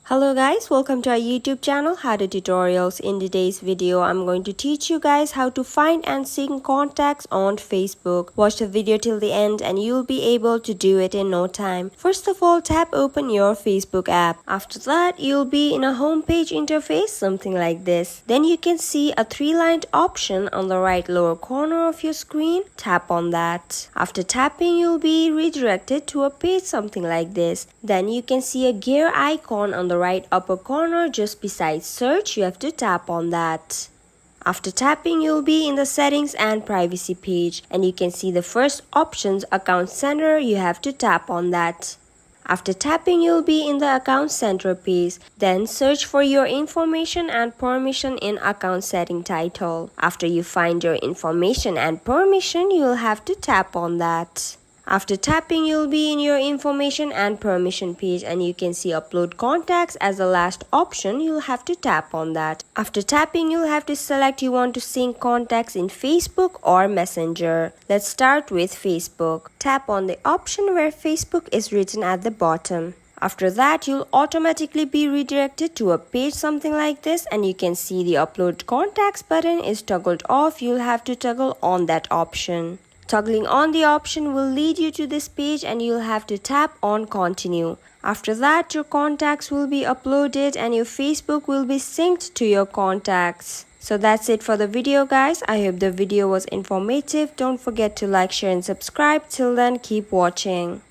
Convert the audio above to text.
Hello guys, welcome to our YouTube channel How to Tutorials. In today's video, I'm going to teach you guys how to find and sync contacts on Facebook. Watch the video till the end and you'll be able to do it in no time. First of all, tap open your Facebook app. After that, you'll be in a homepage interface, something like this. Then you can see a three-lined option on the right lower corner of your screen. Tap on that. After tapping, you'll be redirected to a page something like this. Then you can see a gear icon on the right upper corner just beside search. You have to tap on that. After tapping, you'll be in the settings and privacy page and you can see the first options, account center. You have to tap on that. After tapping, you'll be in the account center page. Then search for your information and permission in account setting title. After you find your information and permission, you'll have to tap on that. After tapping, you'll be in your information and permission page and you can see upload contacts as the last option. You'll have to tap on that. After tapping, you'll have to select you want to sync contacts in Facebook or Messenger. Let's start with Facebook. Tap on the option where Facebook is written at the bottom. After that, you'll automatically be redirected to a page something like this and you can see the upload contacts button is toggled off. You'll have to toggle on that option. Toggling on the option will lead you to this page and you'll have to tap on continue. After that, your contacts will be uploaded and your Facebook will be synced to your contacts. So that's it for the video guys. I hope the video was informative. Don't forget to like, share and subscribe. Till then, keep watching.